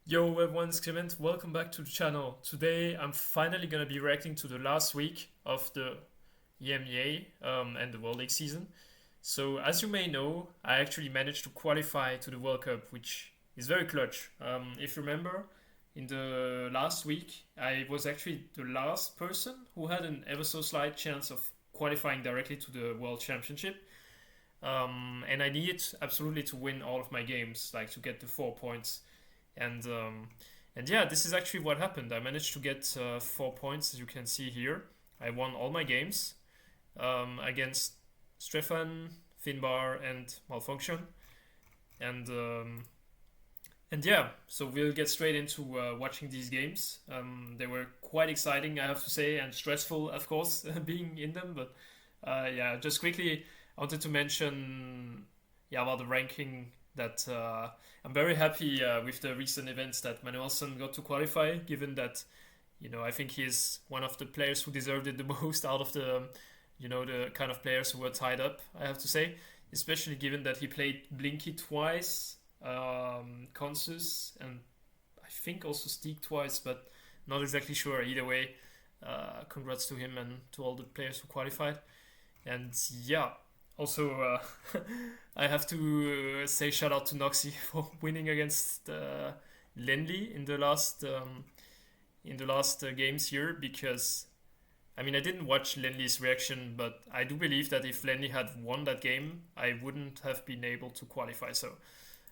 Yo everyone, it's Clement. Welcome back to the channel. Today I'm finally gonna be reacting to the last week of the EMEA and the World League season. So as you may know, I actually managed to qualify to the World Cup, which is very clutch. If you remember, in the last week, I was actually the last person who had an ever so slight chance of qualifying directly to the World Championship. And I needed absolutely to win all of my games, like to get the 4 points and yeah, this is actually what happened. I managed to get 4 points, as you can see here. I won all my games against Strefan, Finbarr, and Malfunctionn, and yeah. So we'll get straight into watching these games. They were quite exciting, I have to say, and stressful, of course, being in them. But yeah, just quickly, I wanted to mention yeah about the ranking that I'm very happy with the recent events that Manuelson got to qualify, given that I think he's one of the players who deserved it the most out of the kind of players who were tied up. I have to say, especially given that he played Blinky twice, Consus, and I think also Steak twice, but not exactly sure. Either way, congrats to him and to all the players who qualified. And yeah, also, I have to say shout out to Noxy for winning against Lenly in the last games here because I mean I didn't watch Lenly's reaction, but I do believe that if Lenly had won that game, I wouldn't have been able to qualify. So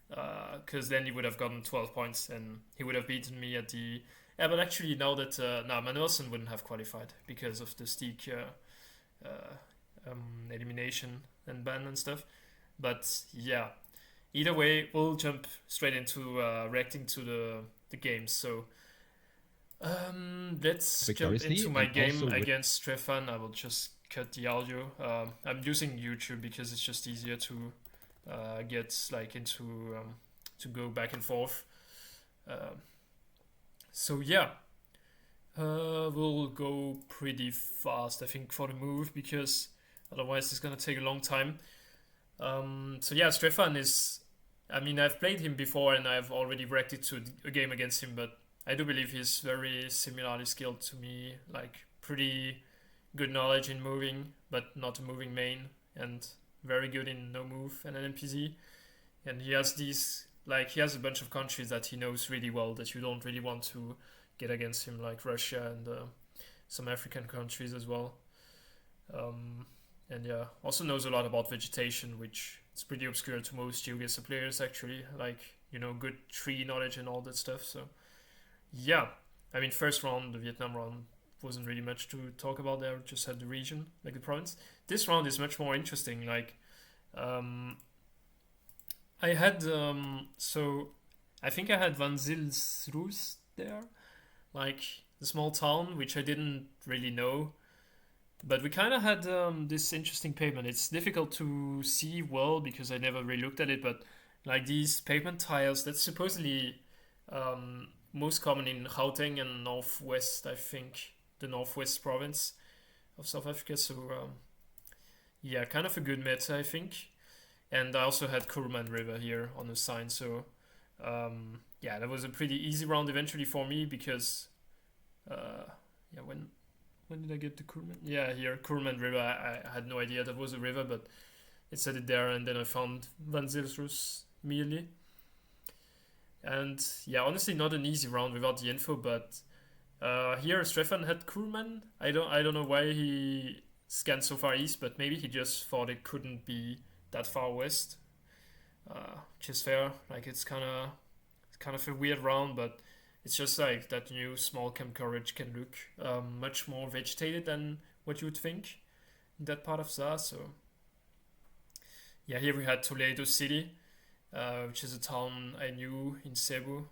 because Lenly would have gotten 12 points and he would have beaten me at the yeah. But actually now that now Manuelson wouldn't have qualified because of the Steak elimination and ban and stuff. But yeah, either way, we'll jump straight into reacting to the games. So let's jump into Victoriously, my and game also with against Strefan. I will just cut the audio. I'm using YouTube because it's just easier to get like into to go back and forth. Uh, so yeah, we'll go pretty fast, I think, for the move because otherwise it's gonna take a long time. So yeah, Strefan is. I mean, I've played him before and I've already reacted to a game against him, but I do believe he's very similarly skilled to me. Like pretty good knowledge in moving, but not a moving main, and very good in no move and an NPZ. And he has these like he has a bunch of countries that he knows really well that you don't really want to get against him, like Russia and some African countries as well. Um, and yeah, also knows a lot about vegetation, which is pretty obscure to most Geoguessr players actually. Like good tree knowledge and all that stuff. So yeah, I mean, first round, the Vietnam round wasn't really much to talk about there. Just had the region, like the province. This round is much more interesting. Like, um, I had so I think I had Van Zilsroos there, like the small town which I didn't really know. But we kind of had this interesting pavement. It's difficult to see well because I never really looked at it, but like these pavement tiles, that's supposedly most common in Gauteng and Northwest, I think, the Northwest province of South Africa. So yeah, kind of a good meta, I think. And I also had Kuruman River here on the sign, so yeah, that was a pretty easy round eventually for me because yeah, when did I get the Kurman? Yeah, here, Kurman River. I had no idea that was a river, but it said it there, and then I found Van Zilsrus immediately. And yeah, honestly, not an easy round without the info, but here Strefan had Kurman. I don't know why he scanned so far east, but maybe he just thought it couldn't be that far west, which is fair. Like it's kind of a weird round, but it's just like that new small camp courage can look much more vegetated than what you would think in that part of ZA. So yeah, here we had Toledo City, which is a town I knew in Cebu,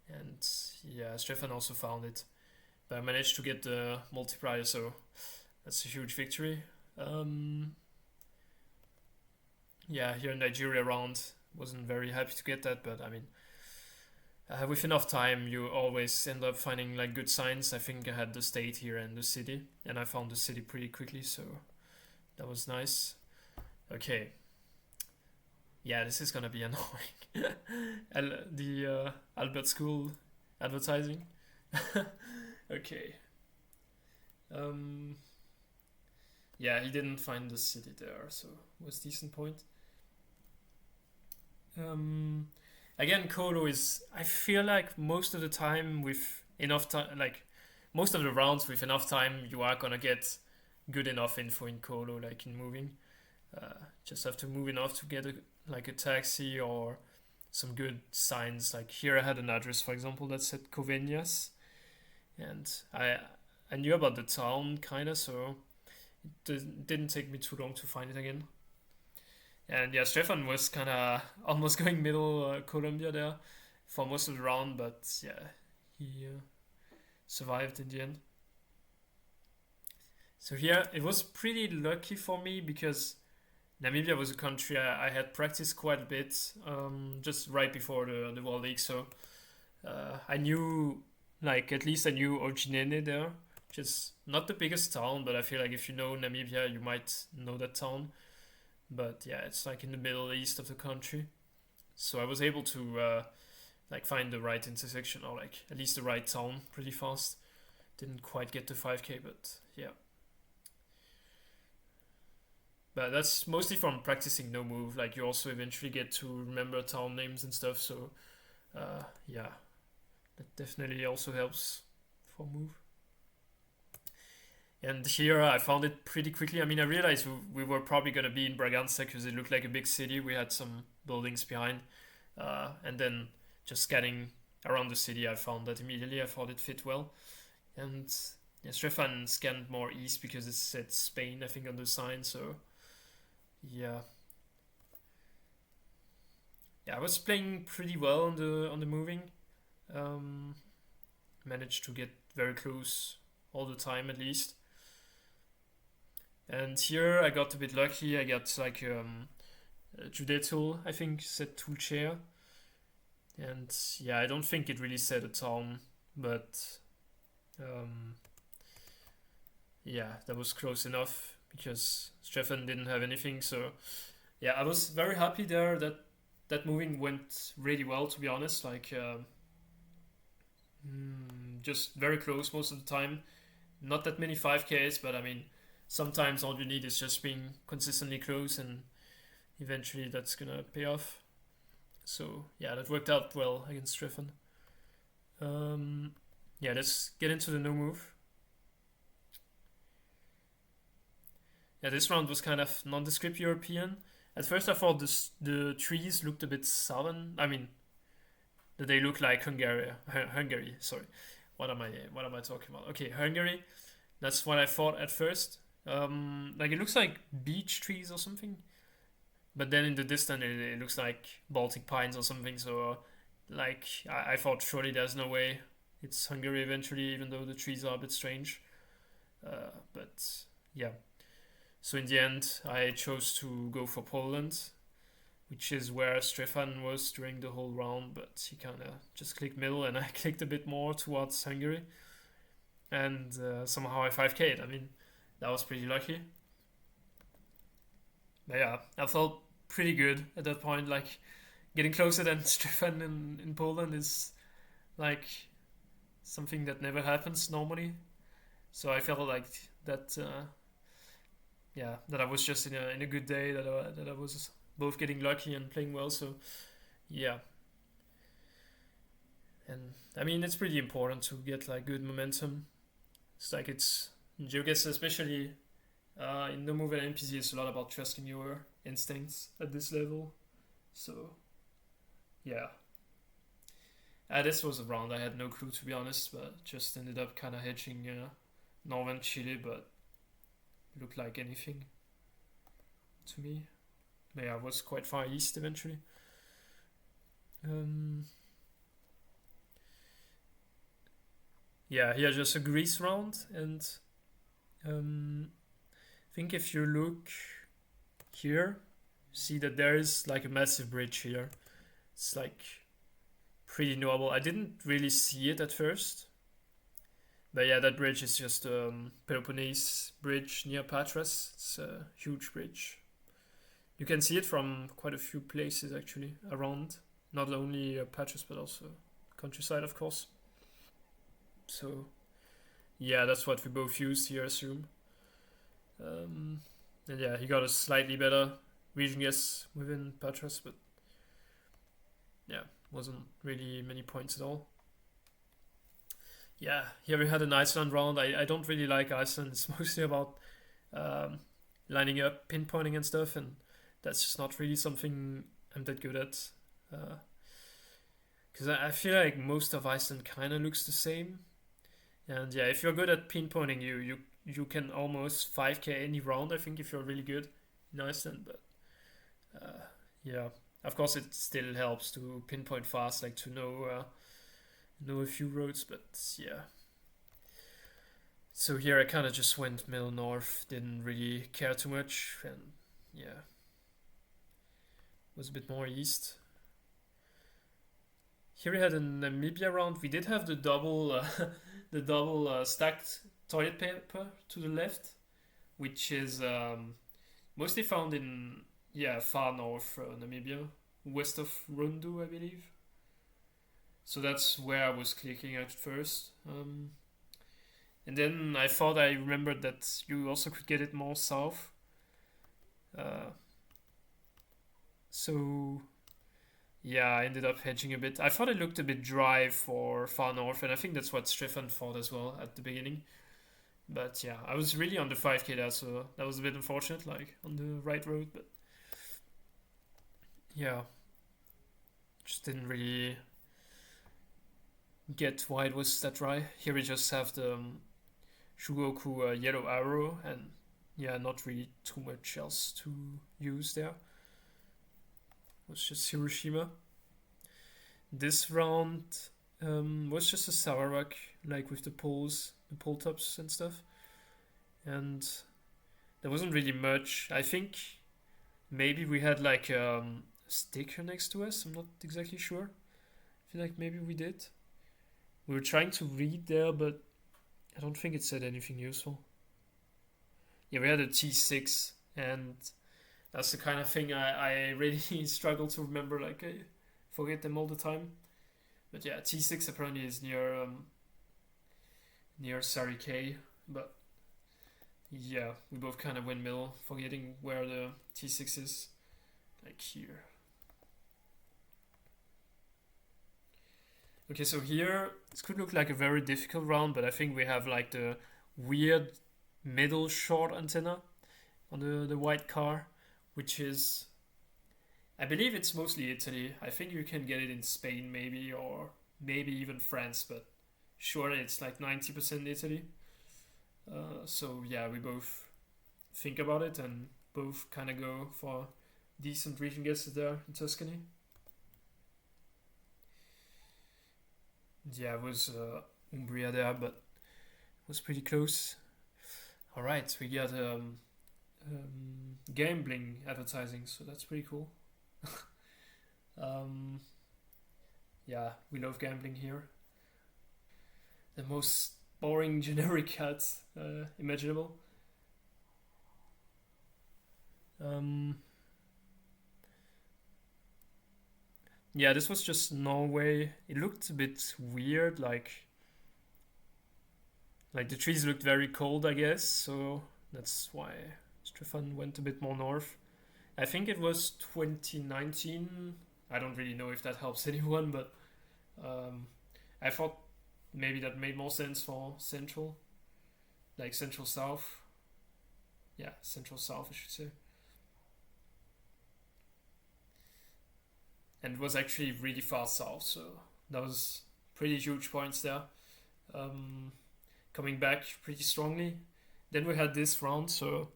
and yeah, Stefan also found it, but I managed to get the multiplier, so that's a huge victory. Um, yeah, here in Nigeria round wasn't very happy to get that, but I mean with enough time, you always end up finding like good signs. I think I had the state here and the city, and I found the city pretty quickly, so that was nice. Okay, Yeah, this is gonna be annoying. The Albert School advertising. Okay. Um, yeah, he didn't find the city there, so it was decent point. Um, Again, Kolo is. I feel like most of the time with enough time, like most of the rounds with enough time, you are gonna get good enough info in Kolo, like in moving. Just have to move enough to get like a taxi or some good signs. Like here, I had an address, for example, that said Covenias, and I knew about the town kind of, so it didn't take me too long to find it again. And yeah, Strefan was kind of almost going middle Colombia there for most of the round, but yeah, he survived in the end. So here it was pretty lucky for me because Namibia was a country I had practiced quite a bit just right before the World League. So I knew, like, at least I knew Ojinene there, which is not the biggest town, but I feel like if you know Namibia, you might know that town. But yeah, it's like in the middle east of the country. So I was able to like find the right intersection or like at least the right town pretty fast. Didn't quite get to 5K, but yeah. But that's mostly from practicing no move. Like you also eventually get to remember town names and stuff. So yeah, that definitely also helps for move. And here I found it pretty quickly. I mean, I realized we were probably gonna be in Braganza because it looked like a big city. We had some buildings behind, and then just scanning around the city, I found that immediately. I thought it fit well. And yeah, Strefan scanned more east because it said Spain, I think, on the sign. So yeah, yeah, I was playing pretty well on the moving. Um, Managed to get very close all the time at least. And here I got a bit lucky. I got like a Judetul, I think, said tool chair. And yeah, I don't think it really said a town, but um, yeah, that was close enough because Stefan didn't have anything. So yeah, I was very happy there that that moving went really well. To be honest, like just very close most of the time. Not that many 5Ks, but I mean, sometimes all you need is just being consistently close, and eventually that's gonna pay off. So yeah, that worked out well against Strefan. Um, yeah, let's get into the no move. Yeah, this round was kind of nondescript European. At first, I thought the trees looked a bit southern. I mean, that they look like Hungary. Hungary, sorry. What am I talking about? Okay, Hungary. That's what I thought at first. Like it looks like beech trees or something, but then in the distance it looks like Baltic pines or something. So, like I thought surely there's no way it's Hungary eventually, even though the trees are a bit strange. But yeah. So in the end, I chose to go for Poland, which is where Strefan was during the whole round, but he kind of just clicked middle, and I clicked a bit more towards Hungary, and somehow I 5K'd. I mean, that was pretty lucky. But yeah, I felt pretty good at that point. Like getting closer than Strefan in Poland is like something that never happens normally. So I felt like that. Yeah, that I was just in a good day. That I was both getting lucky and playing well. So yeah, and I mean it's pretty important to get like good momentum. It's like it's in GeoGuessr, especially in the move and NPC, it's a lot about trusting your instincts at this level. So yeah, this was a round I had no clue to be honest, but just ended up kind of hedging northern Chile, but looked like anything to me. But yeah, I was quite far east eventually. Um, yeah, here just a Greece round, and I think if you look here, see that there is like a massive bridge here. It's like pretty knowable. I didn't really see it at first, but yeah, that bridge is just Peloponnese bridge near Patras. It's a huge bridge, You can see it from quite a few places actually around, not only patches but also countryside, of course. So yeah, that's what we both used here, I assume. Um, and yeah, he got a slightly better region guess within Patras, but yeah, wasn't really many points at all. Yeah, here we had an Iceland round. I don't really like Iceland. It's mostly about um, lining up, pinpointing and stuff, and that's just not really something I'm that good at. Because I feel like most of Iceland kind of looks the same. And yeah, if you're good at pinpointing, you can almost 5k any round. I think if you're really good in Iceland, but yeah, of course it still helps to pinpoint fast, like to know a few roads. But yeah, so here I kind of just went middle north, didn't really care too much, and yeah, was a bit more east. Here we had a Namibia round. We did have the double, the double stacked toilet paper to the left, which is mostly found in far north Namibia, west of Rundu, I believe. So that's where I was clicking at first. And then I thought I remembered that you also could get it more south. Uh, so yeah, I ended up hedging a bit. I thought it looked a bit dry for far north, and I think that's what Strefan thought as well at the beginning. But yeah, I was really on the 5k there, so that was a bit unfortunate, like on the right road. But yeah, just didn't really get why it was that dry. Here we just have the Shugoku yellow arrow, and yeah, not really too much else to use there. It was just Hiroshima. This round was just a Sarawak, like with the poles, the pole tops and stuff. And there wasn't really much. I think maybe we had like a sticker next to us. I'm not exactly sure. I feel like maybe we did. We were trying to read there, but I don't think it said anything useful. Yeah, we had a T6, and that's the kind of thing I really struggle to remember. Like, I forget them all the time. But yeah, T6 apparently is near Sari K, but yeah, we both kind of went middle, forgetting where the T6 is. Like here. Okay, so here, this could look like a very difficult round, but I think we have like the weird middle short antenna on the white car, which is, I believe it's mostly Italy. I think you can get it in Spain maybe, or maybe even France, but surely it's like 90% Italy. So yeah, we both think about it and both kind of go for decent region guesses there in Tuscany. Yeah, it was Umbria there, but it was pretty close. All right, we got gambling advertising, so that's pretty cool. um, yeah, we love gambling here. The most boring generic ads imaginable. Um, yeah, this was just Norway. It looked a bit weird, like the trees looked very cold, I guess. So that's why Strefan went a bit more north. I think it was 2019. I don't really know if that helps anyone, but I thought maybe that made more sense for central, like central south. Yeah, central south, I should say. And it was actually really far south, so that was pretty huge points there. Um, Coming back pretty strongly. Then we had this round, so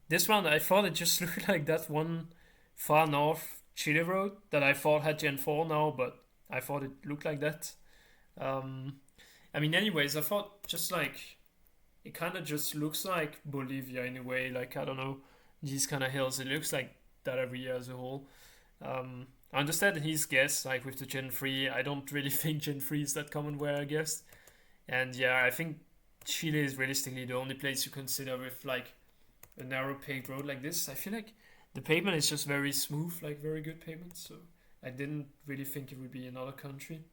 this round I thought it just looked like that one far north Chile road that I thought had Gen 4 now, but I thought it looked like that. Um, I mean, anyways, I thought just like it kind of just looks like Bolivia in a way. Like, I don't know, these kind of hills. It looks like that area as a whole. I understand his guess, like with the Gen 3. I don't really think Gen 3 is that common where I guess. And yeah, I think Chile is realistically the only place you consider with like a narrow paved road like this, I feel like the pavement is just very smooth, like very good pavement. So I didn't really think it would be another country.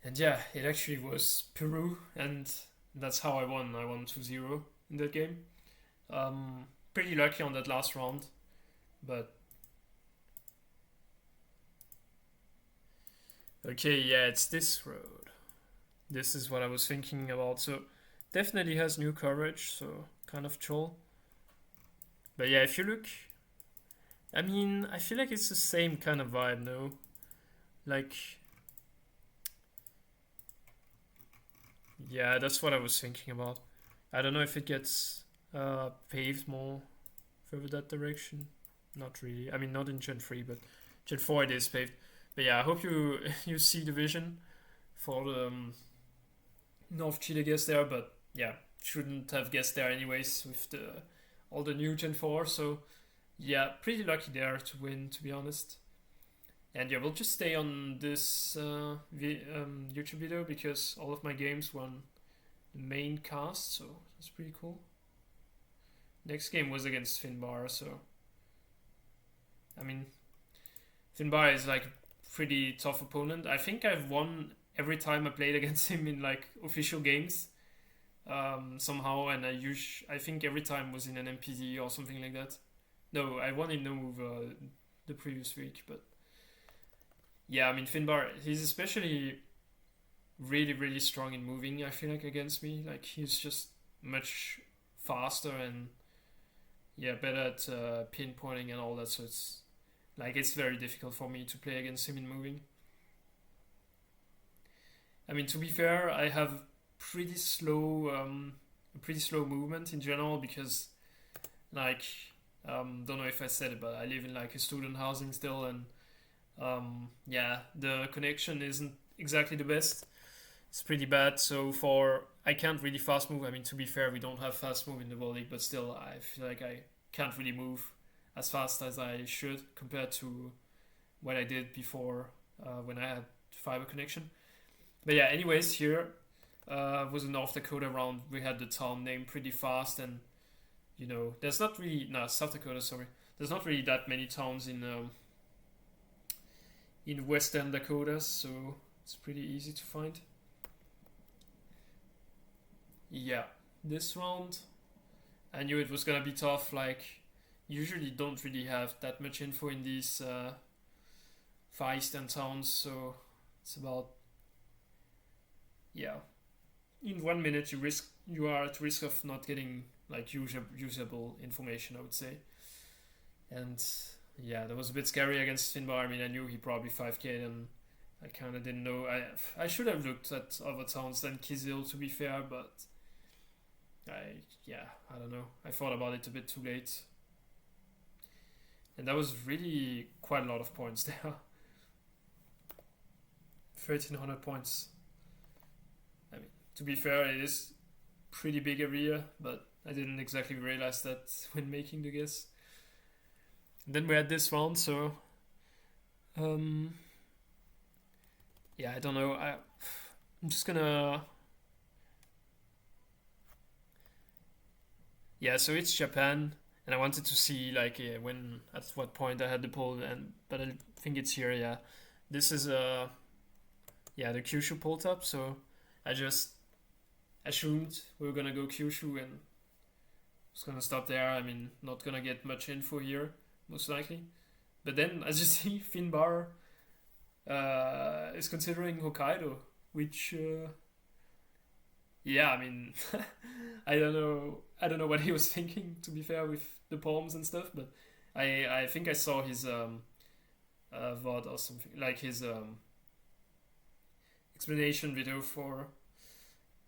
And yeah, it actually was Peru, and that's how I won. I won 2-0 in that game. Pretty lucky on that last round, but okay, yeah, it's this road. This is what I was thinking about. So definitely has new coverage, so kind of troll. But yeah, if you look, I mean, I feel like it's the same kind of vibe, no? Like, yeah, that's what I was thinking about. I don't know if it gets paved more further that direction. Not really. I mean, not in Gen 3, but Gen 4 it is paved. But yeah, I hope you you see the vision for the North Chile guess there. But yeah, shouldn't have guessed there anyways with the all the new Gen 4. So yeah, pretty lucky there to win, to be honest. And yeah, we'll just stay on this YouTube video because all of my games were on the main cast, so that's pretty cool. Next game was against Finbarr, so I mean, Finbarr is like a pretty tough opponent. I think I've won every time I played against him in like official games somehow, and I think every time was in an MPD or something like that. No, I won in no move the previous week, but yeah, I mean Finbarr, he's especially really really strong in moving. I feel like against me, like he's just much faster and yeah better at pinpointing and all that. So it's very difficult for me to play against him in moving. I mean, to be fair, I have pretty slow movement in general because like don't know if I said it, but I live in like a student housing still, and yeah, the connection isn't exactly the best. It's pretty bad. So I can't really fast move. I mean, to be fair, we don't have fast move in the World League, but still, I feel like I can't really move as fast as I should compared to what I did before when I had fiber connection. But yeah, anyways, here was a North Dakota round. We had the town name pretty fast, and you know, there's not really South Dakota. Sorry, there's not really that many towns in Western Dakota, so it's pretty easy to find. Yeah, this round, I knew it was gonna be tough. Like, usually don't really have that much info in these Far Eastern towns, so it's about yeah. In 1 minute, you are at risk of not getting like usable information, I would say. And yeah, that was a bit scary against Finbarr. I mean, I knew he probably 5k, and I kind of didn't know. I should have looked at other towns than Kizil, to be fair, but I don't know. I thought about it a bit too late, and that was really quite a lot of points there. 1,300 points. I mean, to be fair, it is pretty big area, but I didn't exactly realize that when making the guess. Then we had this round, so yeah, I don't know. I'm just gonna yeah. So it's Japan, and I wanted to see like when at what point I had the poll, but I think it's here. Yeah, this is the Kyushu poll top. So I just assumed we were gonna go Kyushu and was gonna stop there. I mean, not gonna get much info here, most likely. But then, as you see, Finbarr is considering Hokkaido, which, yeah, I mean, I don't know what he was thinking. To be fair, with the poems and stuff, but I think I saw his VOD or something, like his explanation video for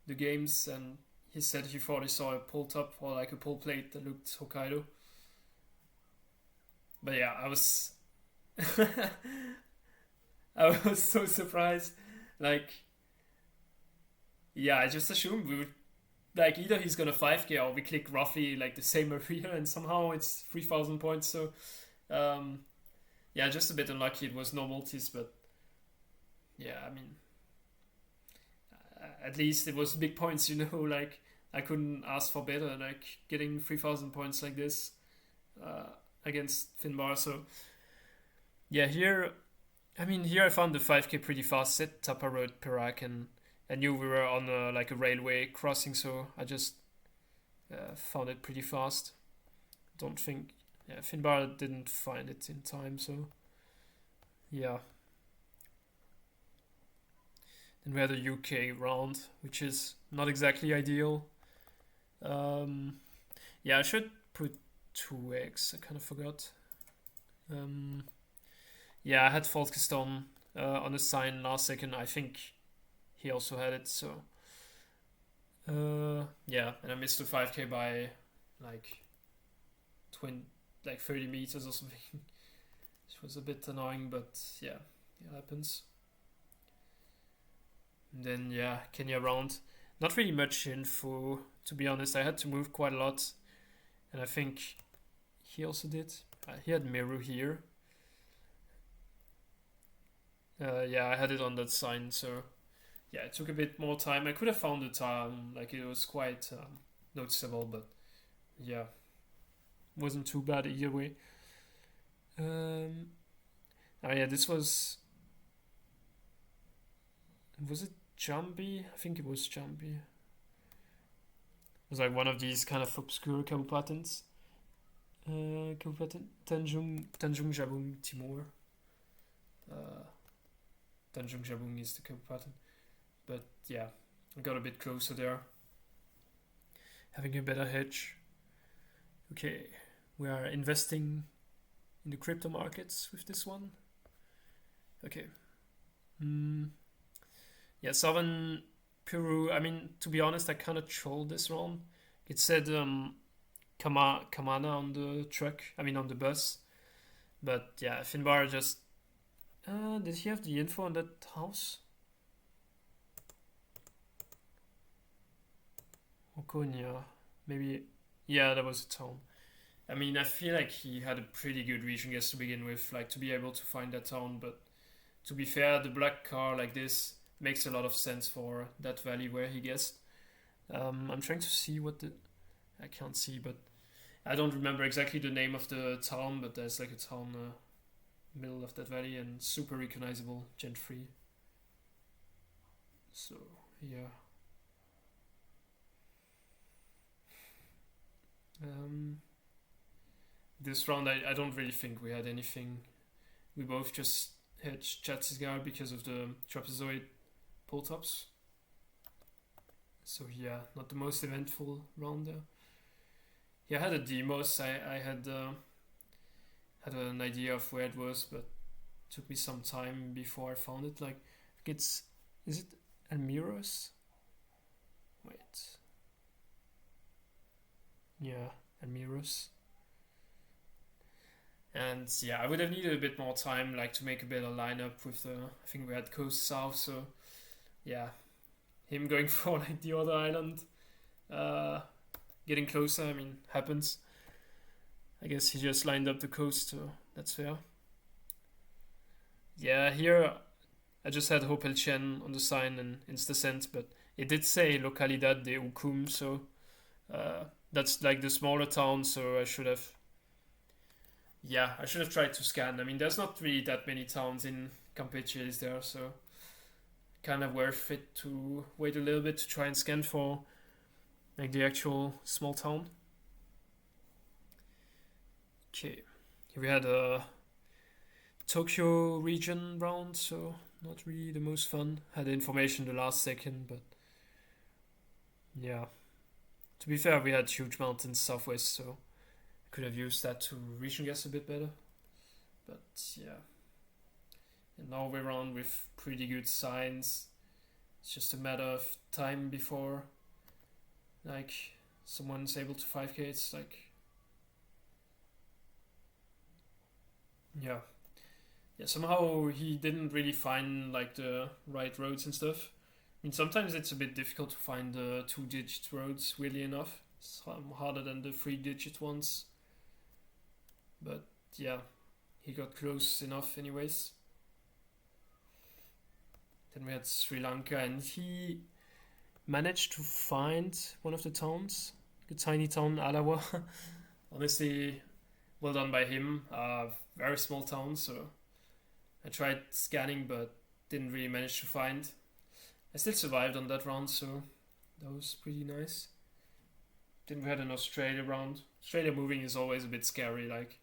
the games, and he said he thought he saw a pull top or like a pull plate that looked Hokkaido. But yeah, I was I was so surprised. Like, yeah, I just assumed we would like either he's gonna 5k or we click roughly like the same area, and somehow it's 3,000 points. So yeah, yeah, just a bit unlucky. It was no multis, but yeah, I mean, at least it was big points, like I couldn't ask for better, like getting 3,000 points like this uh, against Finbarr. So yeah, here I found the 5k pretty fast. Set Tapa Road Perak, and I knew we were on like a railway crossing, so I just found it pretty fast. Don't think, yeah, Finbarr didn't find it in time, so yeah. Then we had a UK round, which is not exactly ideal. Um, yeah, I should put 2x. I kind of forgot. Um, yeah, I had Folkestone on the sign last second. I think he also had it. So yeah, and I missed the 5k by like 20, like 30 meters or something. Which was a bit annoying, but yeah, it happens. And then yeah, Kenya round. Not really much info, to be honest. I had to move quite a lot, and I think he also did. He had Meru here. Yeah, I had it on that sign, so yeah, it took a bit more time. I could have found the time, like it was quite noticeable, but yeah, wasn't too bad either way. Oh yeah, this was it Jambi? I think it was Jambi. It was like one of these kind of obscure Kabupatens. Kabupaten Tanjung Jabung Timur. Uh, Tanjung Jabung is the Kabupaten. But yeah, I got a bit closer there. Having a better hedge. Okay, we are investing in the crypto markets with this one. Okay. Yeah, Southern Peru. I mean, to be honest, I kind of trolled this round. It said Kamana on the truck. I mean, on the bus. But yeah, Finbarr just. Did he have the info on that house? Okonia. Maybe. Yeah, that was a town. I mean, I feel like he had a pretty good region guess to begin with, like to be able to find that town. But to be fair, the black car like this makes a lot of sense for that valley where he guessed. I'm trying to see what the. I can't see, but I don't remember exactly the name of the town, but there's like a town middle of that valley and super recognizable, Gen 3. So, yeah. This round, I don't really think we had anything. We both just had Chatsisgar because of the trapezoid pull tops. So yeah, not the most eventful round there. Yeah, I had a demos. I had an idea of where it was, but it took me some time before I found it. Like, is it Almiros? Wait. Yeah, Almiros. And yeah, I would have needed a bit more time, like to make a better lineup with the. I think we had Coast South, so yeah, him going for like the other island, getting closer. I mean, happens. I guess he just lined up the coast, so that's fair. Yeah, here I just had Hopel Chen on the sign and InstaSend, but it did say Localidad de Ucum, so that's like the smaller town, so I should have. Yeah, I should have tried to scan. I mean, there's not really that many towns in Campeche, is there? So kind of worth it to wait a little bit to try and scan for like the actual small town. Okay, here we had a Tokyo region round, so not really the most fun. Had information the last second, but yeah. To be fair, we had huge mountains southwest, so I could have used that to region guess a bit better. But yeah. And now we're on with pretty good signs. It's just a matter of time before like someone's able to 5k. It's like yeah. Yeah, somehow he didn't really find like the right roads and stuff. I mean, sometimes it's a bit difficult to find the 2-digit roads, weirdly enough. It's harder than the 3-digit ones. But yeah, he got close enough anyways. Then we had Sri Lanka, and he managed to find one of the towns, the tiny town Alawa. Honestly, well done by him. Very small town, so I tried scanning but didn't really manage to find. I still survived on that round, so that was pretty nice. Then we had an Australia round. Australia moving is always a bit scary. Like,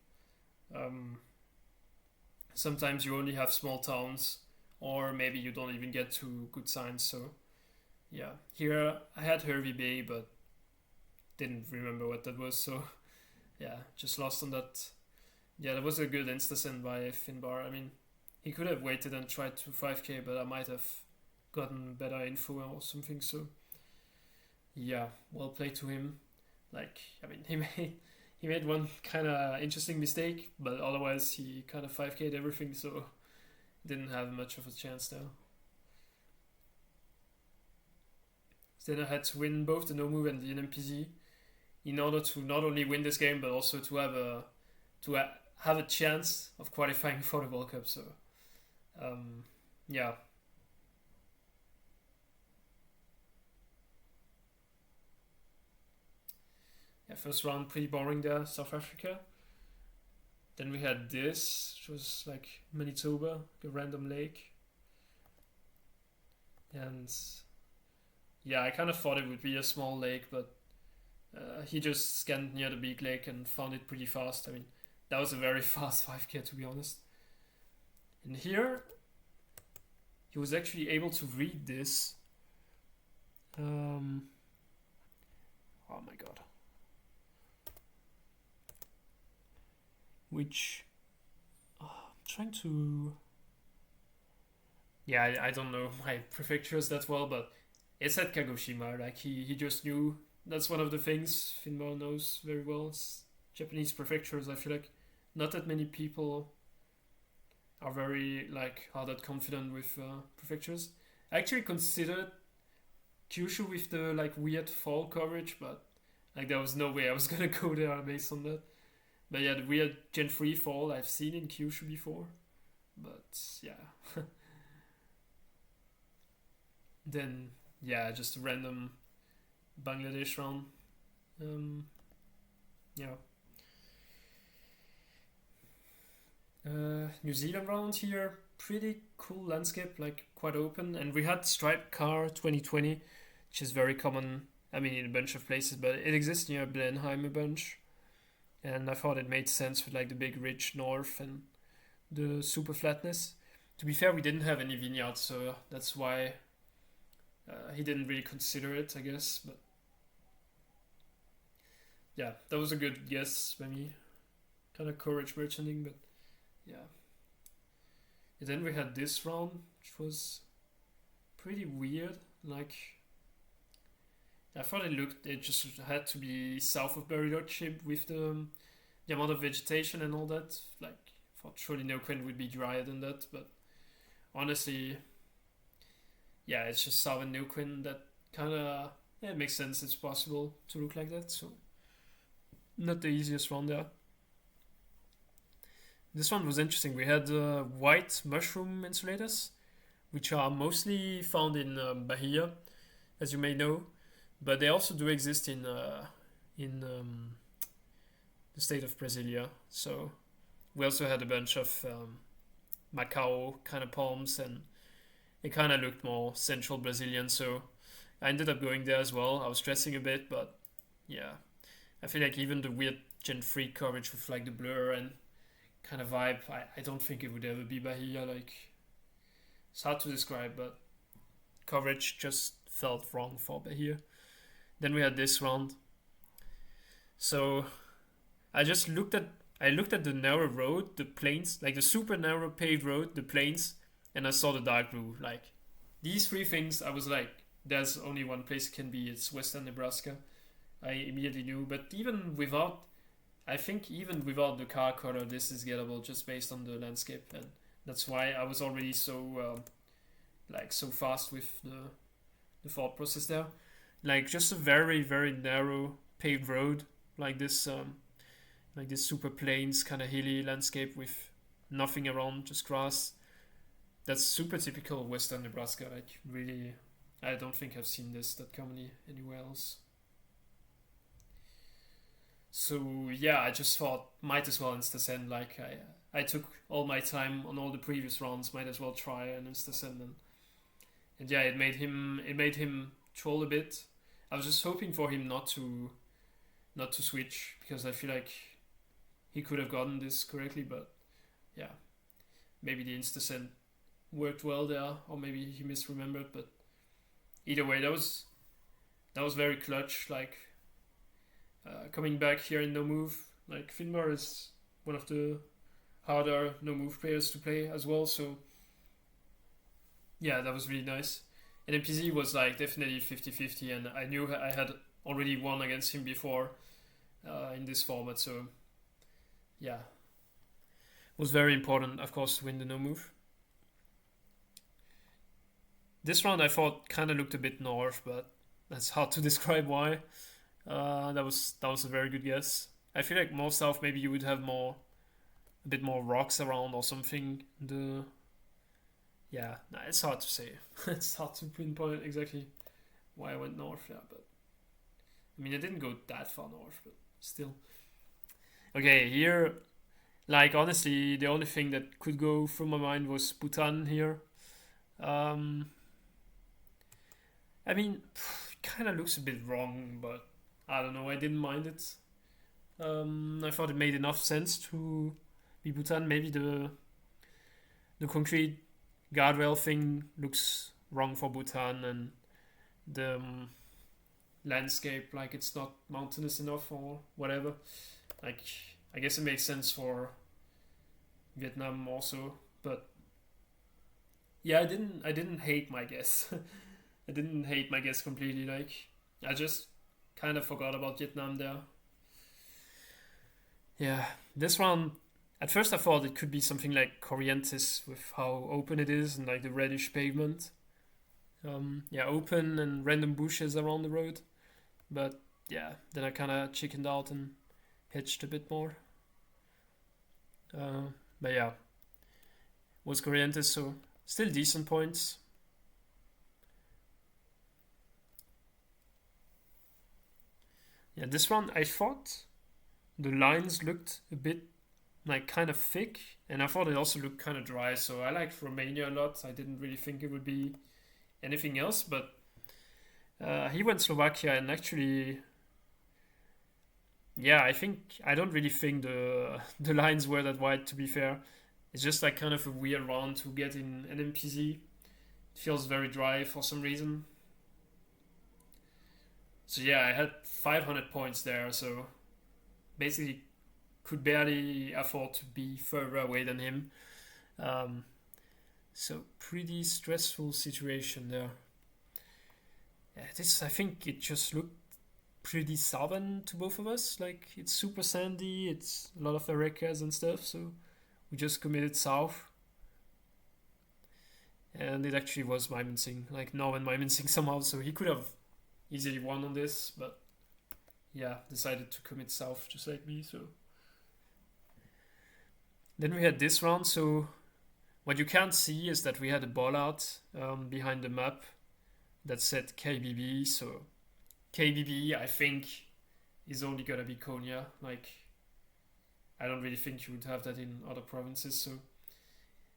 sometimes you only have small towns, or maybe you don't even get to good signs. So, yeah, here I had Hervey Bay, but didn't remember what that was. So, yeah, just lost on that. Yeah, that was a good insta send by Finbarr. I mean, he could have waited and tried to 5k, but I might have gotten better info or something. So, yeah, well played to him. Like, I mean, he made one kind of interesting mistake, but otherwise he kind of 5k'd everything, so didn't have much of a chance there. Then I had to win both the no move and the NMPZ in order to not only win this game but also to have a chance of qualifying for the World Cup. So, yeah. Yeah, first round pretty boring there, South Africa. Then we had this, which was like Manitoba, a random lake. And yeah, I kind of thought it would be a small lake, but he just scanned near the big lake and found it pretty fast. I mean, that was a very fast 5k to be honest. And here, he was actually able to read this. Oh my god. Which I'm trying to. Yeah, I don't know my prefectures that well, but it's at Kagoshima. Like he just knew that's one of the things Finbarr knows very well. It's Japanese prefectures. I feel like not that many people are very are that confident with prefectures. I actually considered Kyushu with the weird fall coverage, but there was no way I was gonna go there based on that. But yeah, the weird Gen 3 fall I've seen in Kyushu before. But yeah. Then, yeah, just a random Bangladesh round. Yeah. New Zealand round here. Pretty cool landscape, quite open. And we had Striped Car 2020, which is very common, I mean, in a bunch of places, but it exists near Blenheim a bunch. And I thought it made sense with the big ridge north and the super flatness. To be fair, we didn't have any vineyards, so that's why he didn't really consider it, I guess. But yeah, that was a good guess by me. Kind of courage merchanting, but yeah. And then we had this round, which was pretty weird. I thought it just had to be south of Bariloche with the amount of vegetation and all that. I thought surely Neuquén would be drier than that, but honestly, yeah, it's just southern Neuquén that kind of it makes sense. It's possible to look like that, so not the easiest round there. This one was interesting. We had white mushroom insulators, which are mostly found in Bahia, as you may know. But they also do exist in the state of Brasilia. So we also had a bunch of Macau kind of palms, and it kind of looked more central Brazilian. So I ended up going there as well. I was stressing a bit, but yeah, I feel like even the weird Gen 3 coverage with the blur and kind of vibe, I don't think it would ever be Bahia. It's hard to describe, but coverage just felt wrong for Bahia. Then we had this round. So I looked at the narrow road, the plains, the super narrow paved road, the plains, and I saw the dark blue. These three things, I was there's only one place it can be. It's Western Nebraska. I immediately knew, but even without the car color, this is gettable just based on the landscape, and that's why I was already so so fast with the thought process there. Just a very very narrow paved road, this super plains kind of hilly landscape with nothing around, just grass. That's super typical Western Nebraska. Like really, I don't think I've seen this that commonly anywhere else. So yeah, I just thought might as well insta send. Like I took all my time on all the previous rounds. Might as well try an insta send, and yeah, it made him troll a bit. I was just hoping for him not to switch because I feel like he could have gotten this correctly, but yeah, maybe the insta send worked well there, or maybe he misremembered. But either way, that was very clutch. Like coming back here in no move. Like Finbarr is one of the harder no move players to play as well. So yeah, that was really nice. And MPZ was like definitely 50-50, and I knew I had already won against him before in this format. So yeah, it was very important, of course, to win the no move. This round I thought kind of looked a bit north, but that's hard to describe why. That was a very good guess. I feel like more south maybe you would have a bit more rocks around or something. Yeah, nah, it's hard to say. It's hard to pinpoint exactly why I went north. Yeah, but I mean I didn't go that far north, but still. Okay, here, like honestly, the only thing that could go through my mind was Bhutan here. Um, I mean, kind of looks a bit wrong, but I don't know. I didn't mind it. I thought it made enough sense to be Bhutan. Maybe the concrete guardrail thing looks wrong for Bhutan, and the landscape, like it's not mountainous enough or whatever. Like I guess it makes sense for Vietnam also, but yeah, I didn't hate my guess. I didn't hate my guess completely. Like I just kind of forgot about Vietnam there. Yeah, this round. At first, I thought it could be something like Corrientes with how open it is and like the reddish pavement. Yeah, open and random bushes around the road. But yeah, then I kind of chickened out and hedged a bit more. But yeah, was Corrientes, so still decent points. Yeah, this one I thought the lines looked a bit like kind of thick, and I thought it also looked kind of dry. So I liked Romania a lot. I didn't really think it would be anything else, but he went Slovakia, and actually, yeah, I don't really think the lines were that wide. To be fair, it's just like kind of a weird round to get in an NPZ. It feels very dry for some reason. So yeah, I had 500 points there. So basically could barely afford to be further away than him. Um, so pretty stressful situation there. Yeah, this I think it just looked pretty southern to both of us. Like it's super sandy, it's a lot of Arekas and stuff. So we just committed south, and it actually was Mymensingh, like Norman Mymensingh somehow. So he could have easily won on this, but yeah, decided to commit south just like me. So then we had this round. So what you can't see is that we had a bollard behind the map that said KBB. So KBB, I think, is only gonna be Konya. Like, I don't really think you would have that in other provinces. So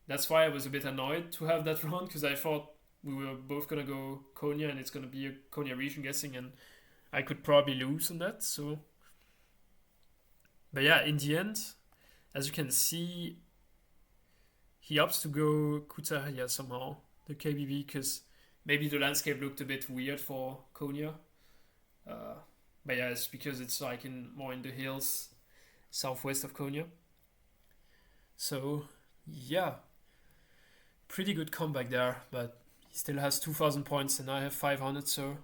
that's why I was a bit annoyed to have that round, because I thought we were both gonna go Konya and it's gonna be a Konya region guessing, and I could probably lose on that. So, but yeah, in the end, as you can see, he opts to go Kutaria somehow, the KBB, because maybe the landscape looked a bit weird for Konya. Uh, but yeah, it's because it's like more in the hills, southwest of Konya. So yeah, pretty good comeback there. But he still has 2,000 points and I have 500. So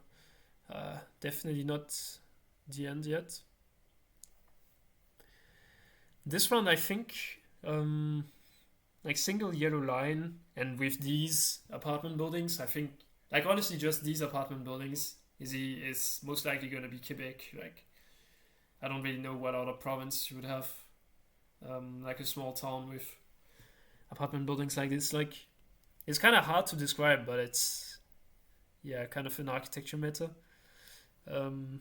definitely not the end yet. This round, I think, like single yellow line, and with these apartment buildings, I think, like honestly, just these apartment buildings is most likely going to be Quebec. Like, I don't really know what other province you would have, like a small town with apartment buildings like this. Like it's kind of hard to describe, but it's yeah, kind of an architecture matter. Um,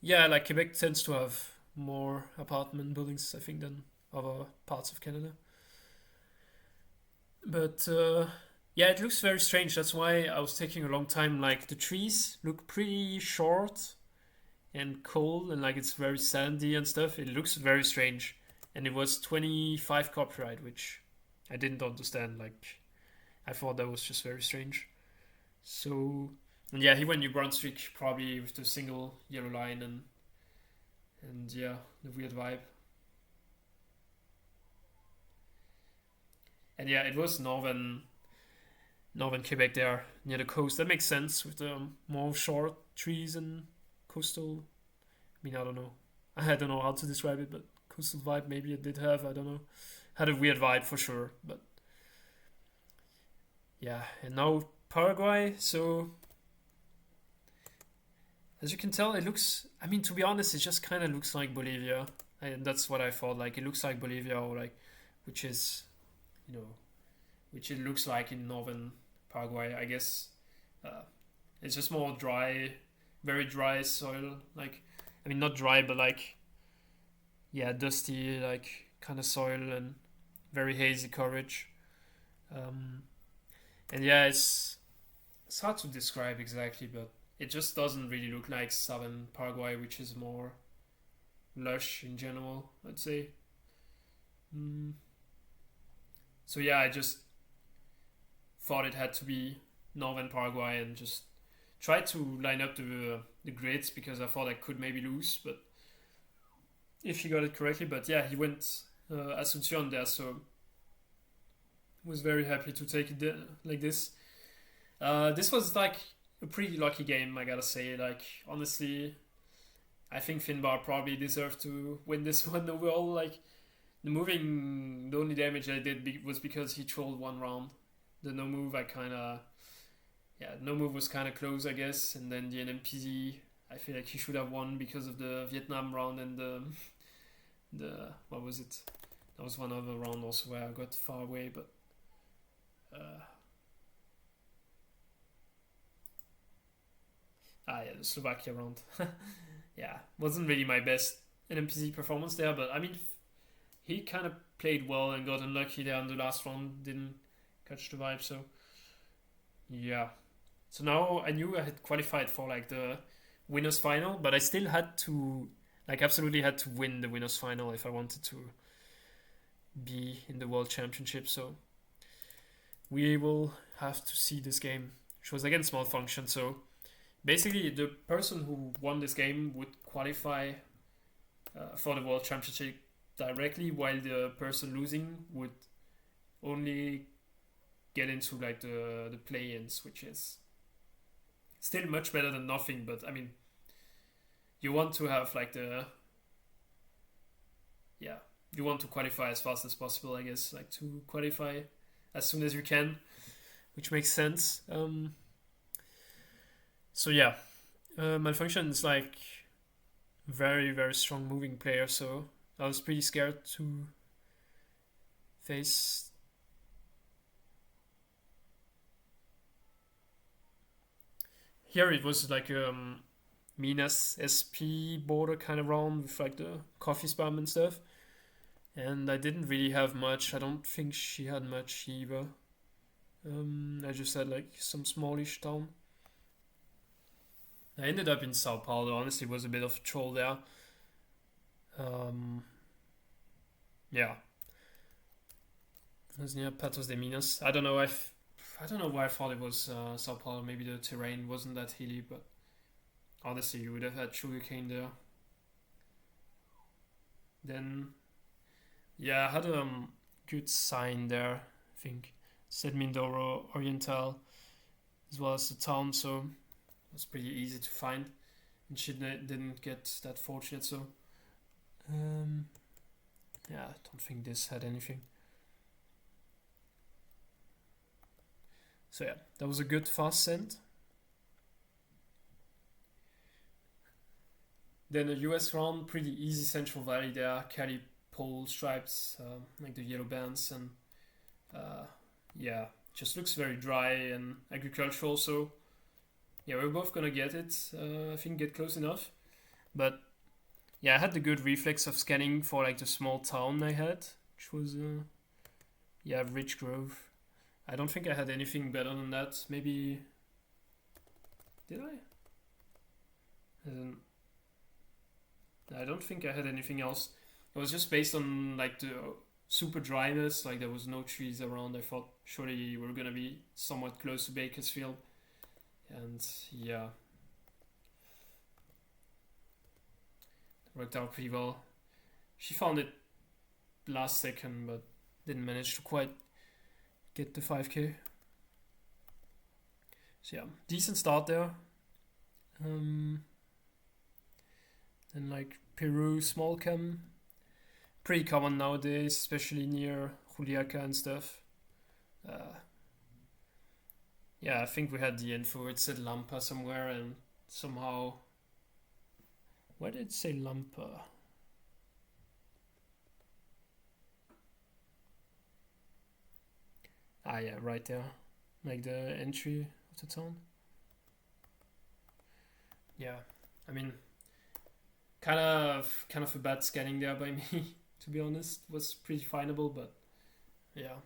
yeah, like Quebec tends to have more apartment buildings, I think, than other parts of Canada. But yeah, it looks very strange. That's why I was taking a long time. Like the trees look pretty short and cold, and like it's very sandy and stuff. It looks very strange. And it was 25 copyright, which I didn't understand. Like I thought that was just very strange. So and yeah, he went New Brunswick probably with the single yellow line and yeah, the weird vibe. And yeah, it was northern Quebec there near the coast. That makes sense with the more short trees and coastal. I mean, I don't know. I don't know how to describe it, but coastal vibe maybe it did have. I don't know. Had a weird vibe for sure. But yeah, and now Paraguay. So as you can tell, it looks. I mean, to be honest, it just kind of looks like Bolivia. And that's what I thought. Like it looks like Bolivia, or like, which is, you know, which it looks like in northern Paraguay, I guess. Uh, it's just more dry, very dry soil. Like, I mean, not dry, but like, yeah, dusty, like kind of soil and very hazy coverage. Um, and yeah, it's hard to describe exactly, but it just doesn't really look like southern Paraguay, which is more lush in general, I'd say. Mm. So yeah, I just thought it had to be northern Paraguay and just tried to line up the grids because I thought I could maybe lose, but if he got it correctly. But yeah, he went Asuncion there, so was very happy to take it like this. This was like a pretty lucky game, I gotta say. Like honestly, I think Finbarr probably deserved to win this one overall. Like the only damage I did was because he trolled one round. The no move, I kind of, yeah, no move was kind of close, I guess. And then the NMPZ, I feel like he should have won because of the Vietnam round and the what was it? That was one other round also where I got far away, but uh, yeah, the Slovakia round. Yeah, wasn't really my best NMPZ performance there, but I mean, he kind of played well and got unlucky there in the last round. Didn't catch the vibe, so yeah. So now I knew I had qualified for like the winners final, but I still had to like absolutely had to win the winners final if I wanted to be in the World Championship. So we will have to see this game, which was against Malfunctionn. So basically, the person who won this game would qualify for the World Championship directly, while the person losing would only get into like the play-ins, which is still much better than nothing. But I mean, you want to have like yeah, you want to qualify as fast as possible, I guess, like to qualify as soon as you can, which makes sense. So yeah, Malfunctionn is like very very strong moving player, so I was pretty scared to face. Here it was like Minas SP border kind of round with like the coffee spam and stuff, and I didn't really have much. I don't think she had much either. I just had like some smallish town. I ended up in Sao Paulo. Honestly, it was a bit of a troll there. Um, yeah, it was near Patos de Minas. I don't know why I thought it was Sao Paulo. Maybe the terrain wasn't that hilly, but honestly, you would have had sugarcane there. Then yeah, I had a good sign there. I think said Mindoro Oriental as well as the town, so it was pretty easy to find. And she didn't get that fortunate, so um, yeah, I don't think this had anything. So yeah, that was a good fast send. Then a US round, pretty easy Central Valley there. Cali pole stripes, like the yellow bands, and yeah, just looks very dry and agricultural. So yeah, we're both gonna get it. I think get close enough, but yeah, I had the good reflex of scanning for like the small town I had, which was yeah, Rich Grove. I don't think I had anything better than that. Maybe did I? I don't think I had anything else. It was just based on like the super dryness. Like there was no trees around. I thought surely we were gonna be somewhat close to Bakersfield, and yeah, it worked out pretty well. She found it last second, but didn't manage to quite get the 5k. So yeah, decent start there. And like Peru small cam, pretty common nowadays, especially near Juliaca and stuff. Uh, yeah, I think we had the info. It said Lampa somewhere, and somehow, where did it say Lampa? Ah, yeah, right there, like the entry of the town. Yeah, I mean, kind of a bad scanning there by me. To be honest, was pretty findable, but yeah.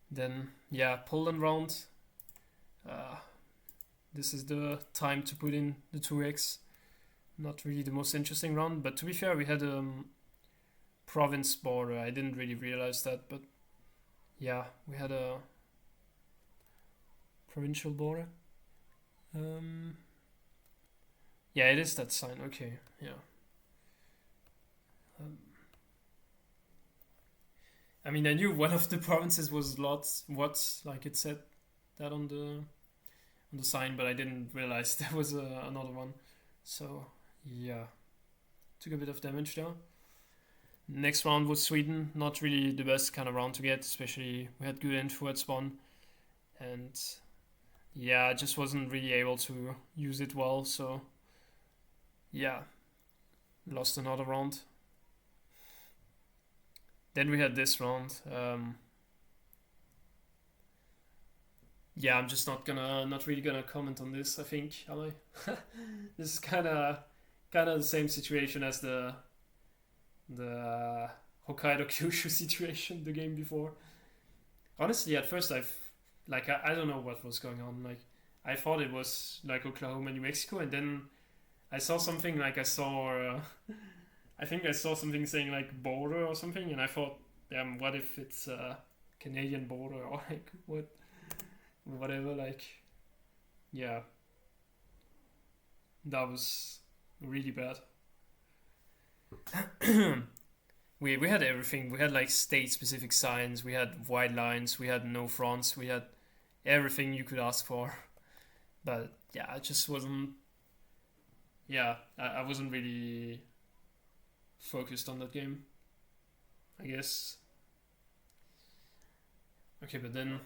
Then yeah, Poland round. Uh, this is the time to put in the 2x. Not really the most interesting round, but to be fair, we had a province border. I didn't really realize that, but yeah, we had a provincial border. Yeah, it is that sign. Okay, yeah. Um, I mean, I knew one of the provinces was Lotz, what, like it said that on the sign, but I didn't realize there was another one. So yeah, took a bit of damage there. Next round was Sweden. Not really the best kind of round to get, especially we had good info at spawn, and yeah, I just wasn't really able to use it well. So yeah, lost another round. Then we had this round. Yeah, I'm just not really gonna comment on this. I think, am I? This is kind of the same situation as the Hokkaido Kyushu situation the game before. Honestly, at first I don't know what was going on. Like I thought it was like Oklahoma, New Mexico, and then I saw something like I saw. I think I saw something saying like border or something, and I thought, what if it's Canadian border or like whatever. Like, yeah, that was really bad. We had everything. We had like state specific signs. We had white lines. We had no fronts. We had everything you could ask for. But yeah, I just wasn't. Yeah, I wasn't really focused on that game, I guess. Okay, but then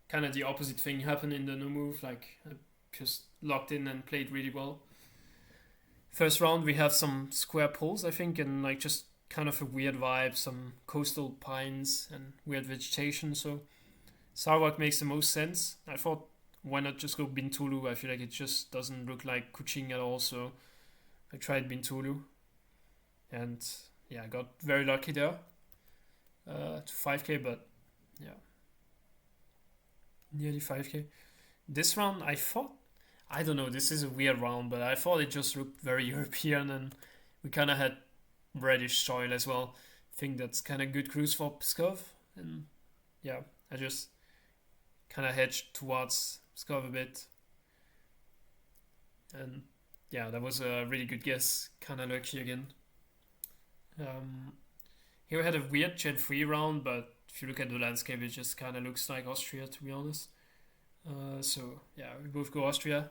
kind of the opposite thing happened in the no move. Like I just locked in and played really well. First round we have some square poles, I think, and like just kind of a weird vibe, some coastal pines and weird vegetation. So Sarawak makes the most sense. I thought, why not just go Bintulu? I feel like it just doesn't look like Kuching at all. So I tried Bintulu, and yeah, I got very lucky there to 5k, but yeah, nearly 5k. This round, I thought, I don't know, this is a weird round, but I thought it just looked very European, and we kind of had reddish soil as well. I think that's kind of good cruise for Pskov, and yeah, I just kind of hedged towards Pskov a bit, and yeah, that was a really good guess. Kind of lucky again. Um, Here we had a weird Gen 3 round, but if you look at the landscape, it just kind of looks like Austria, to be honest. So yeah, we both go Austria.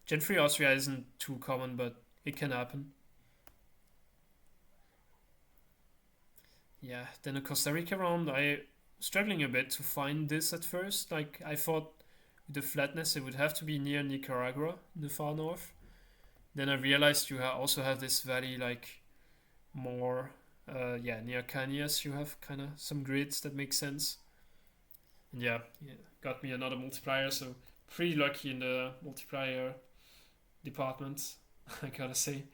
Gen 3 Austria isn't too common, but it can happen. Yeah, then a Costa Rica round. I struggling a bit to find this at first. Like I thought with the flatness it would have to be near Nicaragua in the far north. Then I realized you also have this valley like more, near Canyas. You have kind of some grids that make sense. And yeah, got me another multiplier. So pretty lucky in the multiplier department, I gotta say.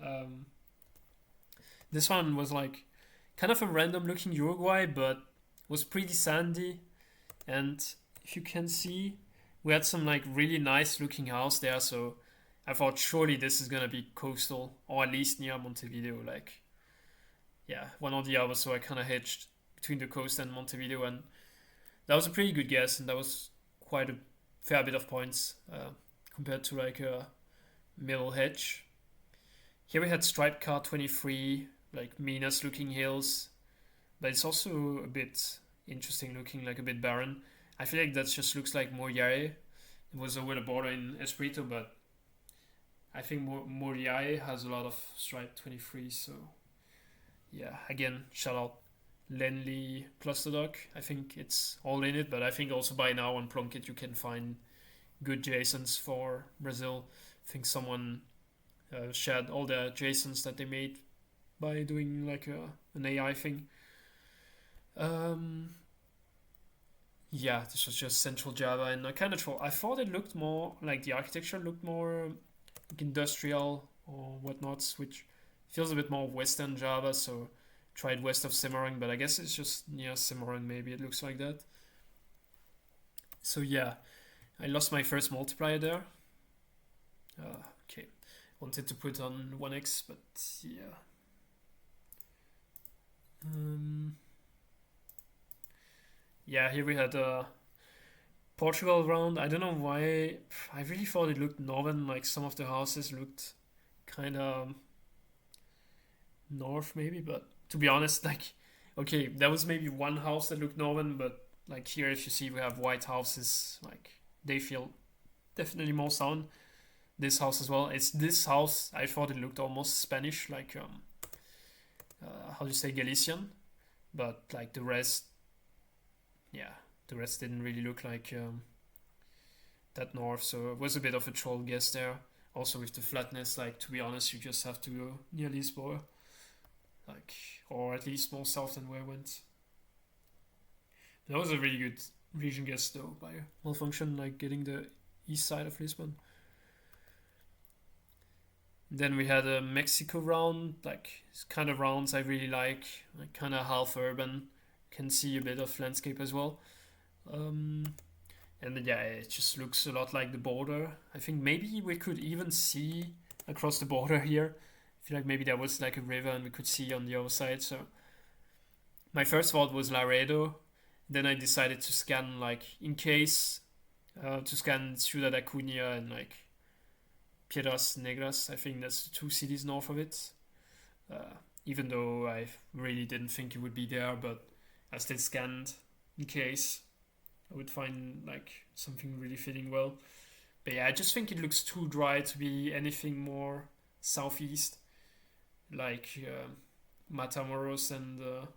Um, this one was like kind of a random looking Uruguay, but was pretty sandy. And if you can see, we had some like really nice looking house there. So I thought surely this is gonna be coastal or at least near Montevideo. Like, yeah, one or the other. So I kind of hedged between the coast and Montevideo, and that was a pretty good guess, and that was quite a fair bit of points compared to like a middle hedge. Here we had Stripe Car 23, like meanest looking hills, but it's also a bit interesting looking, like a bit barren. I feel like that just looks like Moriae. It was over the border in Espirito, but I think Moriae has a lot of Stripe 23, so yeah, again, shout out Lenly plus the dock. I think it's all in it, but I think also by now on Plunkett you can find good JSONs for Brazil. I think someone shared all the JSONs that they made by doing like an AI thing. Yeah, this was just Central Java, and I thought it looked more like the architecture looked more like industrial or whatnot, which feels a bit more Western Java. So tried west of Semarang, but I guess it's just near Semarang. Maybe it looks like that. So yeah, I lost my first multiplier there. Okay, wanted to put on 1x, but yeah. Yeah, here we had a Portugal round. I don't know why. I really thought it looked northern. Like some of the houses looked kind of north, maybe. But to be honest, like, okay, there was maybe one house that looked northern, but like here, if you see, we have white houses. Like they feel definitely more sound. This house as well. It's this house. I thought it looked almost Spanish, like how do you say Galician, but like the rest, yeah, the rest didn't really look like that north. So it was a bit of a troll guess there. Also with the flatness, like to be honest, you just have to go near Lisboa, like or at least more south than where I went. That was a really good region guess though by Malfunctionn, like getting the east side of Lisbon. Then we had a Mexico round, like it's kind of rounds I really like kind of half urban, can see a bit of landscape as well. Um, and then, yeah, it just looks a lot like the border. I think maybe we could even see across the border here. I feel like maybe there was like a river and we could see on the other side. So my first thought was Laredo. Then I decided to scan like in case to scan Ciudad Acuña and like Piedras Negras. I think that's the two cities north of it. Even though I really didn't think it would be there, but I still scanned in case I would find like something really fitting well. But yeah, I just think it looks too dry to be anything more southeast, like Matamoros and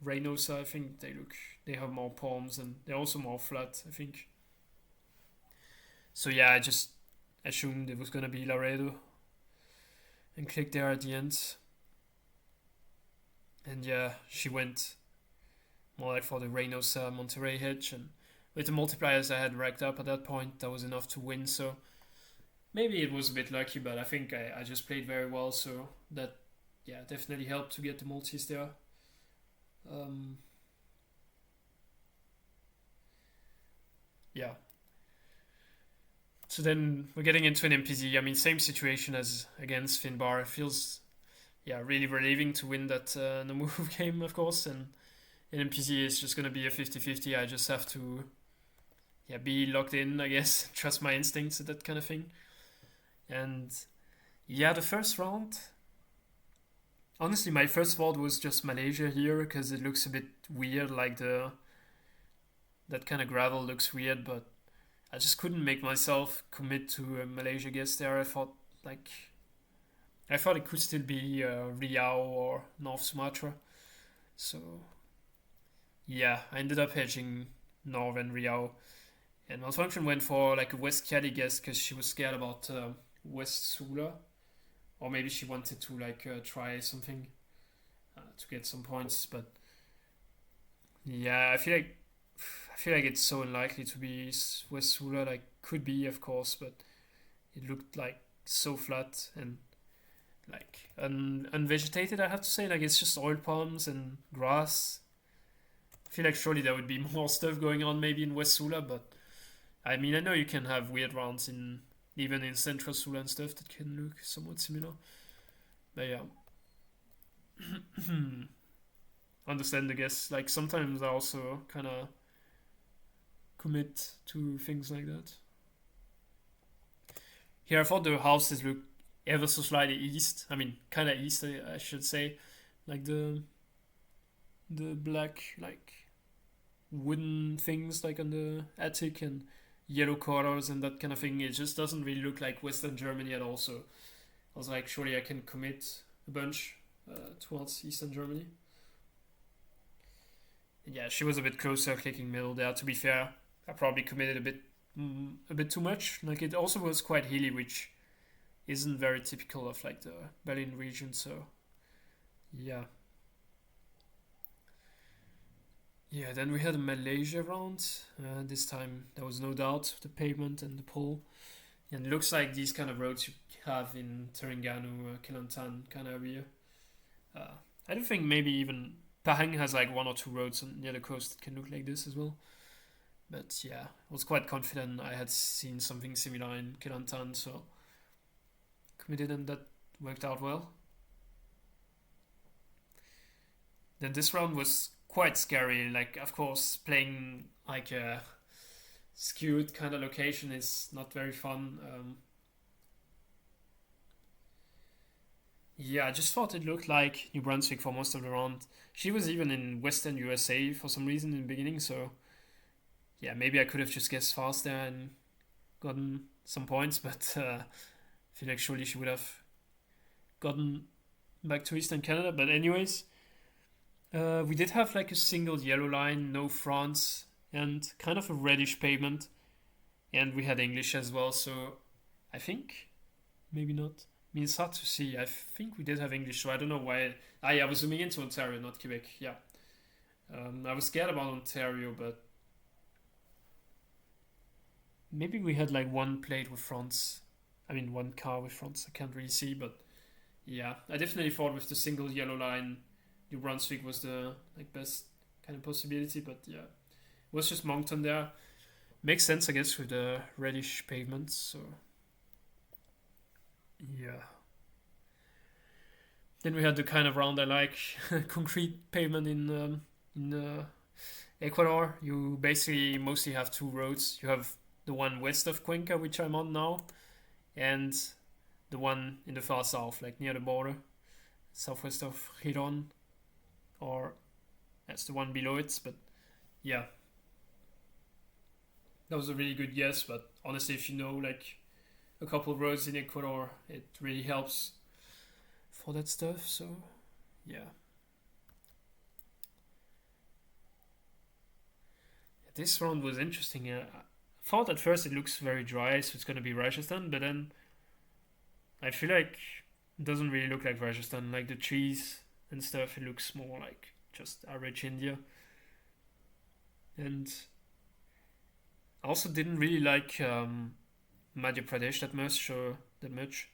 Reynosa. I think they have more palms and they're also more flat, I think. So yeah, I just assumed it was gonna be Laredo and clicked there at the end. And yeah, she went more like for the Reynosa Monterrey hedge, and with the multipliers I had racked up at that point, that was enough to win. So maybe it was a bit lucky, but I think I just played very well. So that, yeah, definitely helped to get the multis there. Um, yeah. So then we're getting into an MPZ. I mean, same situation as against Finbarr. It feels, yeah, really relieving to win that no move game, of course. And in MPZ, it's just going to be a 50-50. I just have to, yeah, be locked in, I guess, trust my instincts, that kind of thing. And yeah, the first round, honestly, my first thought was just Malaysia here because it looks a bit weird, like that kind of gravel looks weird, but I just couldn't make myself commit to a Malaysia guess there. I thought it could still be Riau or North Sumatra. So yeah, I ended up hedging Northern Riau, and Malfunctionn went for like a West Cali guess because she was scared about West Sula, or maybe she wanted to like try something to get some points. But yeah, I feel like it's so unlikely to be West Sula. Like could be, of course, but it looked like so flat and like unvegetated. I have to say, like it's just oil palms and grass. I feel like surely there would be more stuff going on maybe in West Sula, but I mean I know you can have weird rounds in even in Central Sula and stuff that can look somewhat similar. But yeah, understand I guess. Like sometimes I also kind of commit to things like that. Here I thought the houses look ever so slightly east. I mean, kind of east, I should say. Like the black like wooden things like on the attic and yellow colors and that kind of thing. It just doesn't really look like Western Germany at all. So I was like, surely I can commit a bunch towards Eastern Germany. And yeah, she was a bit closer, clicking middle there. To be fair, I probably committed a bit too much. Like it also was quite hilly, which isn't very typical of like the Berlin region. So yeah, yeah. Then we had a Malaysia round. This time there was no doubt the pavement and the pole. And it looks like these kind of roads you have in Terengganu, Kelantan kind of area. Uh, I don't think maybe even Pahang has like one or two roads near the coast that can look like this as well. But yeah, I was quite confident I had seen something similar in Kelantan, so committed and that worked out well. Then this round was quite scary. Like, of course, playing like a skewed kind of location is not very fun. Yeah, I just thought it looked like New Brunswick for most of the round. She was even in Western USA for some reason in the beginning, so yeah, maybe I could have just guessed fast there and gotten some points, but I feel like surely she would have gotten back to Eastern Canada. But anyways, we did have like a single yellow line, no fronts, and kind of a reddish pavement, and we had English as well. So I think maybe not. I mean, it's hard to see. I think we did have English, so I don't know why. Ah, yeah, I was zooming into Ontario, not Quebec. Yeah, I was scared about Ontario, but maybe we had like one plate with fronts. I mean, one car with fronts. I can't really see, but yeah, I definitely thought with the single yellow line, New Brunswick was the like best kind of possibility. But yeah, it was just Moncton there. Makes sense, I guess, with the reddish pavements. So yeah. Then we had the kind of round I like, concrete pavement in Ecuador. You basically mostly have two roads. You have the one west of Cuenca, which I'm on now, and the one in the far south, like near the border, southwest of Giron, or that's the one below it. But yeah, that was a really good guess. But honestly, if you know like a couple of roads in Ecuador, it really helps for that stuff. So yeah, this round was interesting. I thought at first it looks very dry, so it's gonna be Rajasthan, but then I feel like it doesn't really look like Rajasthan. Like the trees and stuff, it looks more like just average India. And I also didn't really like Madhya Pradesh that much. So that much.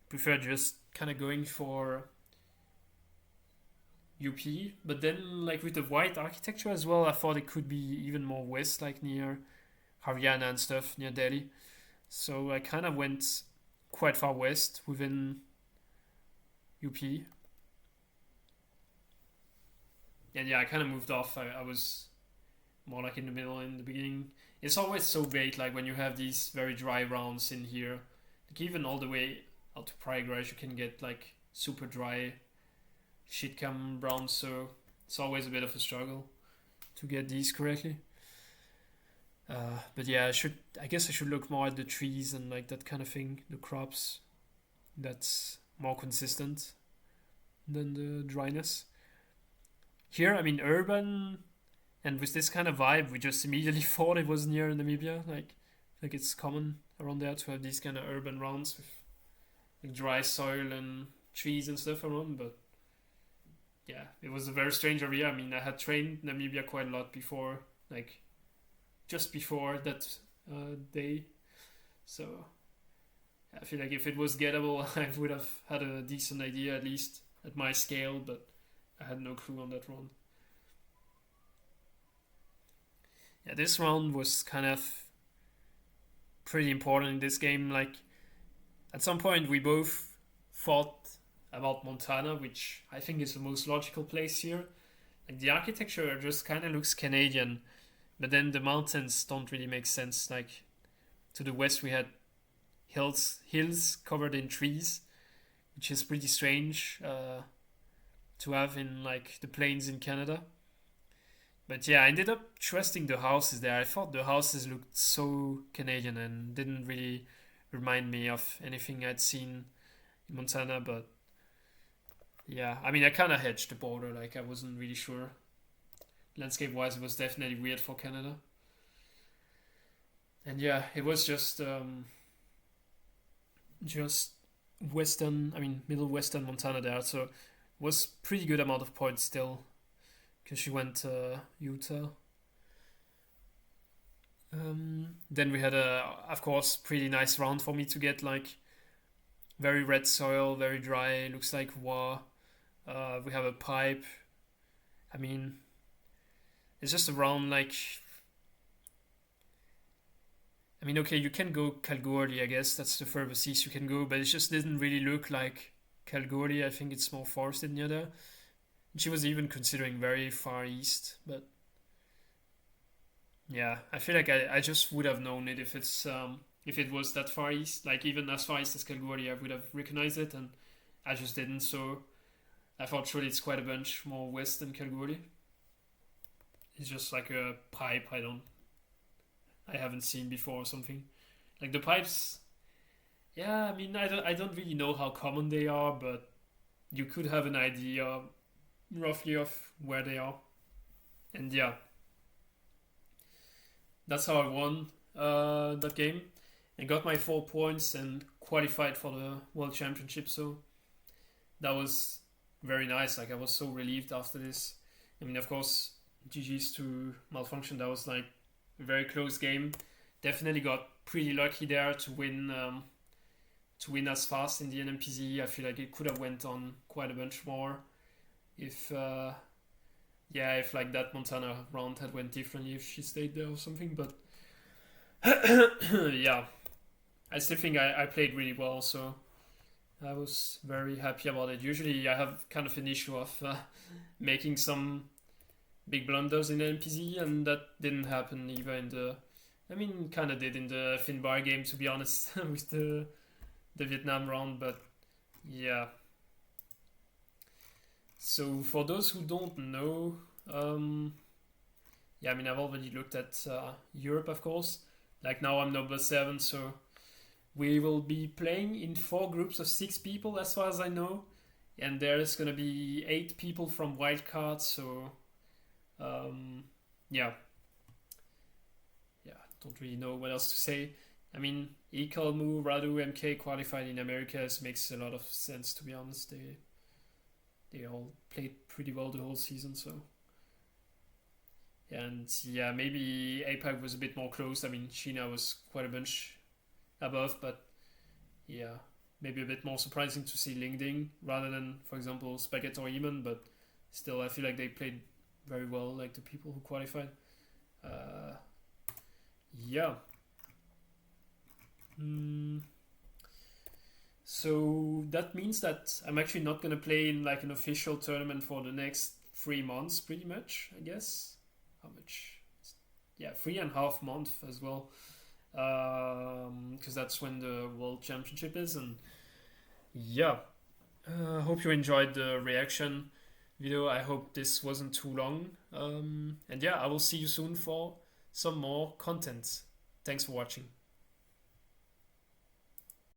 Prefer just kind of going for UP. But then, like with the white architecture as well, I thought it could be even more west, like near Haryana and stuff, near Delhi. So I kind of went quite far west within UP. And yeah, I kind of moved off. I was more like in the middle in the beginning. It's always so vague, like when you have these very dry rounds in here. Like even all the way out to Prayagraj, you can get like super dry shitcam rounds. So it's always a bit of a struggle to get these correctly. But yeah, I guess I should look more at the trees and like that kind of thing, the crops. That's more consistent than the dryness. Here, I mean, urban and with this kind of vibe, we just immediately thought it was near Namibia. Like it's common around there to have these kind of urban rounds with like dry soil and trees and stuff around. But yeah, it was a very strange area. I mean, I had trained Namibia quite a lot before, like just before that day. So I feel like if it was gettable, I would have had a decent idea at least at my scale, but I had no clue on that round. Yeah, this round was kind of pretty important in this game. Like at some point, we both thought about Montana, which I think is the most logical place here. Like the architecture just kind of looks Canadian, but then the mountains don't really make sense. Like to the west, we had hills covered in trees, which is pretty strange to have in like the plains in Canada. But yeah, I ended up trusting the houses there. I thought the houses looked so Canadian and didn't really remind me of anything I'd seen in Montana. But yeah, I mean, I kind of hedged the border. Like I wasn't really sure. Landscape wise, it was definitely weird for Canada. And yeah, it was just western, I mean, middle western Montana there. So it was pretty good amount of points still because she went Utah. Then we had of course, pretty nice round for me to get like very red soil, very dry. Looks like wow. We have a pipe. I mean, it's just a round like. I mean, okay, you can go Kalgoorlie, I guess that's the furthest east you can go, but it just didn't really look like Kalgoorlie. I think it's more forested near there. She was even considering very far east, but yeah, I feel like I just would have known it if it was that far east, like even as far east as Kalgoorlie, I would have recognized it, and I just didn't. So I thought surely it's quite a bunch more west than Kalgoorlie. It's just like a pipe I haven't seen before or something. Like the pipes, yeah. I mean, I don't really know how common they are, but you could have an idea roughly of where they are, and yeah, that's how I won that game and got my 4 points and qualified for the World Championship. So that was very nice. Like I was so relieved after this. I mean, of course, GG's to Malfunctionn. That was like a very close game. Definitely got pretty lucky there to win as fast in the NMPZ. I feel like it could have went on quite a bunch more if if like that Montana round had went differently if she stayed there or something. But yeah, I still think I played really well, so I was very happy about it. Usually I have kind of an issue of making some big blunders in the NPZ, and that didn't happen either in the. I mean, kind of did in the Finbarr game, to be honest, with the Vietnam round, but yeah. So for those who don't know, yeah, I mean, I've already looked at Europe, of course. Like now I'm number 7, so we will be playing in 4 groups of 6 people, as far as I know, and there's gonna be 8 people from wildcard. So yeah, don't really know what else to say. I mean, Ekalmu, Radu, MK qualified in Americas makes a lot of sense, to be honest. They all played pretty well the whole season, so. And yeah, maybe APAC was a bit more close. I mean, China was quite a bunch above, but yeah, maybe a bit more surprising to see Lingding rather than, for example, Spaghetti or Eamon, but still, I feel like they played very well, like the people who qualified. Yeah. So that means that I'm actually not going to play in like an official tournament for the next 3 months, pretty much, I guess. How much? Yeah, 3.5 months as well. Because that's when the World Championship is. And yeah, hope you enjoyed the reaction video. I hope this wasn't too long. And yeah, I will see you soon for some more content. Thanks for watching.